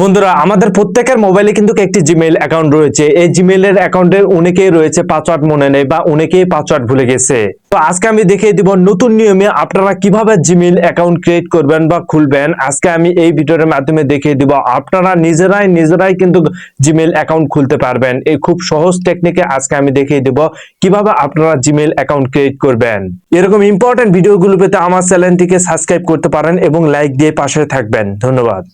বন্ধুরা আমাদের প্রত্যেকের মোবাইলে কিন্তু একটি জিমেইল অ্যাকাউন্ট রয়েছে। এই জিমেইলের অ্যাকাউন্টের অনেকেই রয়েছে পাসওয়ার্ড মনে নেই বা অনেকেই পাসওয়ার্ড ভুলে গেছে। তো আজকে আমি দেখিয়ে দিব নতুন নিয়মে আপনারা কিভাবে জিমেইল অ্যাকাউন্ট ক্রিয়েট করবেন বা খুলবেন। আজকে আমি এই ভিডিওর মাধ্যমে দেখিয়ে দিব আপনারা নিজেরাই কিন্তু জিমেইল অ্যাকাউন্ট খুলতে পারবেন। এই খুব সহজ টেকনিকে আজকে আমি দেখিয়ে দিব কিভাবে আপনারা জিমেইল অ্যাকাউন্ট ক্রিয়েট করবেন। এরকম ইম্পর্টেন্ট ভিডিওগুলো পেতে আমার চ্যানেলটিকে সাবস্ক্রাইব করতে পারেন এবং লাইক দিয়ে পাশে থাকবেন। ধন্যবাদ।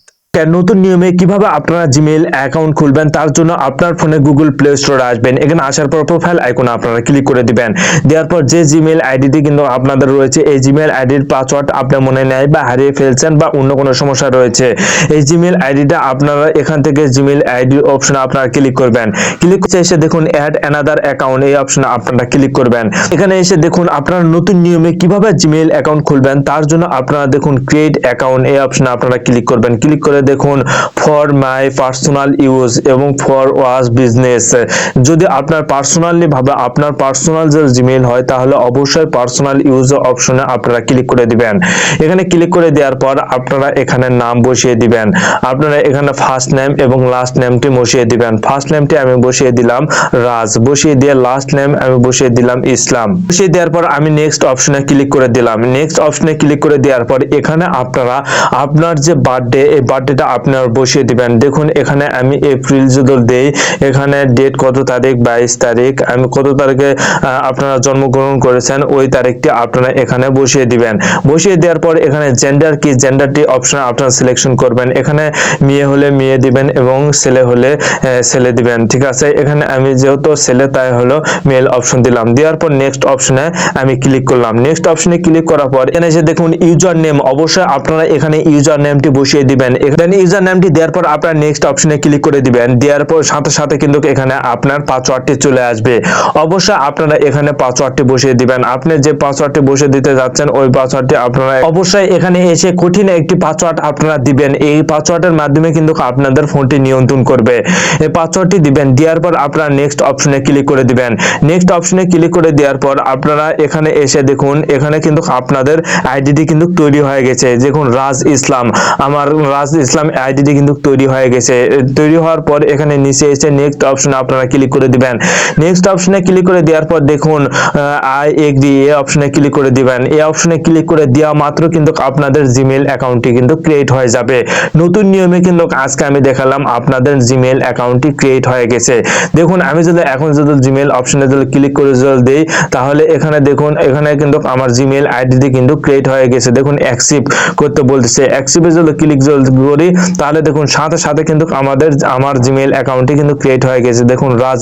নতুন নিয়মে কিভাবে আপনারা জিমেইল অ্যাকাউন্ট খুলবেন তার জন্য আপনার ফোনে গুগল প্লে স্টোরে আসবেন। এখানে আসার পর প্রোফাইল আইকনে আপনারা ক্লিক করে দিবেন। দেওয়ার পর যে জিমেইল আইডিটি কিন্তু আপনাদের রয়েছে এই জিমেইল আইডির পাসওয়ার্ড আপনার মনে নেই বা হারিয়ে ফেলছেন বা অন্য কোনো সমস্যা রয়েছে, এই জিমেইল আইডিটা আপনারা এখান থেকে জিমেইল আইডির অপশনে আপনারা ক্লিক করবেন। ক্লিক করে এসে দেখুন অ্যাড অ্যানাদার অ্যাকাউন্ট, এই অপশনে আপনারা ক্লিক করবেন। এখানে এসে দেখুন আপনারা নতুন নিয়মে কিভাবে জিমেইল অ্যাকাউন্ট খুলবেন তার জন্য আপনারা দেখুন ক্রিয়েট অ্যাকাউন্ট, এই অপশনে আপনারা ক্লিক করবেন। ক্লিক করে দেখুন ফর মাই পার্সোনাল ইউজ এবং ফর ওয়াজ বিজনেস। যদি আপনার পার্সোনালি ভাবে আপনার পার্সোনাল যে জিমেইল হয় তাহলে অবশ্যই পার্সোনাল ইউজ অপশনে আপনারা ক্লিক করে দিবেন। এখানে ক্লিক করে দেওয়ার পর আপনারা এখানে নাম বসিয়ে দিবেন। আপনারা এখানে ফার্স্ট নেম এবং লাস্ট নেমটি বসিয়ে দিবেন। ফার্স্ট নেমটি আমি বসিয়ে দিলাম রাজ, বসিয়ে দিয়ে লাস্ট নেম আমি বসিয়ে দিলাম ইসলাম। বসিয়ে দেওয়ার পর আমি নেক্সট অপশনে ক্লিক করে দিলাম। নেক্সট অপশনে ক্লিক করে দেওয়ার পর এখানে আপনারা আপনার যে বার্থডে এই বার্থডেটা আপনার বসিয়ে দিবেন। দেখুন এখানে আমি এপ্রিল যদি দেই, এখানে ডেট কত তারিখ, 22 তারিখ, আমি কত তারিখে আপনারা জন্মগ্রহণ করেছেন ওই তারিখটি আপনারা এখানে বসিয়ে দিবেন। বসিয়ে দেওয়ার পর এখানে জেন্ডার কি, জেন্ডারটি অপশন আপনারা সিলেকশন করবেন। এখানে মেয়ে হলে মেয়ে দিবেন এবং ছেলে হলে ছেলে দিবেন, ঠিক আছে। এখানে আমি যেহেতু ছেলে তাই হলো মেল অপশন দিলাম। দেওয়ার পর নেক্সট অপশনে আমি ক্লিক করলাম। নেক্সট অপশনে ক্লিক করার পর এখানে এসে দেখুন ইউজার নেম, অবশ্যই আপনারা এখানে ইউজার নেমটি বসিয়ে দিবেন। এখানে ইউজার নেমটি দেওয়ার পর আপনারা নেক্সট অপশনে ক্লিক করে দিবেন। দেওয়ার পর সাথে সাথে কিন্তু এখানে আপনার পাসওয়ার্ডটি চলে আসবে। অবশ্যই আপনারা এখানে পাসওয়ার্ডটি বসিয়ে দিবেন। আপনি যে পাসওয়ার্ডটি বসিয়ে দিতে যাচ্ছেন ওই পাসওয়ার্ডটি আপনারা অবশ্যই এখানে এসে কঠিন একটি পাসওয়ার্ড আপনারা দিবেন। এই পাসওয়ার্ডের মাধ্যমে কিন্তু আপনাদের ফোনটি নিয়ন্ত্রণ করবে। এই পাসওয়ার্ডটি দিবেন। দেওয়ার পর আপনারা নেক্সট অপশনে ক্লিক করে দিবেন। নেক্সট অপশনে ক্লিক করে দেওয়ার পর আপনারা এখানে এসে দেখুন এখানে কিন্তু আপনাদের আইডিটি কিন্তু তৈরি হয়ে গেছে। দেখুন রাজ ইসলাম, আমার রাজ ইসলাম আইডিটি কিন্তু তৈরি হয়ে গেছে। তৈরি হওয়ার পর এখানে নিচে এসে নেক্সট অপশনে আপনারা ক্লিক করে দিবেন। নেক্সট অপশনে ক্লিক করে দেওয়ার পর দেখুন আই এগ্রি, এই অপশনে ক্লিক করে দিবেন। এই অপশনে ক্লিক করে দেওয়া মাত্র কিন্তু আপনাদের জিমেইল অ্যাকাউন্টটি কিন্তু ক্রিয়েট হয়ে যাবে। নতুন নিয়মে কিন্তু আজকে আমি দেখালাম আপনাদের জিমেইল অ্যাকাউন্টটি ক্রিয়েট হয়ে গেছে। দেখুন আমি যদি এখন যদি জিমেইল অপশনে যদি ক্লিক করে যদি দেই তাহলে এখানে দেখুন এখানে কিন্তু আমার জিমেইল আইডিটি কিন্তু ক্রিয়েট হয়ে গেছে। দেখুন অ্যাকসেপ্ট করতে বলতেছে, অ্যাকসেপ্টে যদি ক্লিক যদি করি তাহলে দেখুন সাথে সাথে কিন্তু আমার জিমেইল অ্যাকাউন্টটি কিন্তু ক্রিয়েট হয়ে গেছে। দেখুন রাজ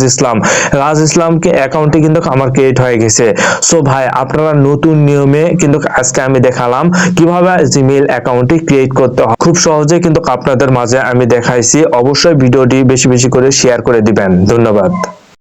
ইসলামকে অ্যাকাউন্টটি কিন্তু আমার ক্রিয়েট হয়ে গেছে। সো ভাই আপনারা নতুন নিয়মে কিন্তু আজকে আমি দেখালাম কিভাবে জিমেইল অ্যাকাউন্টটি ক্রিয়েট করতে হয়। খুব সহজে কিন্তু আপনাদের মাঝে আমি দেখাইছি। অবশ্যই ভিডিওটি বেশি বেশি করে শেয়ার করে দিবেন। ধন্যবাদ।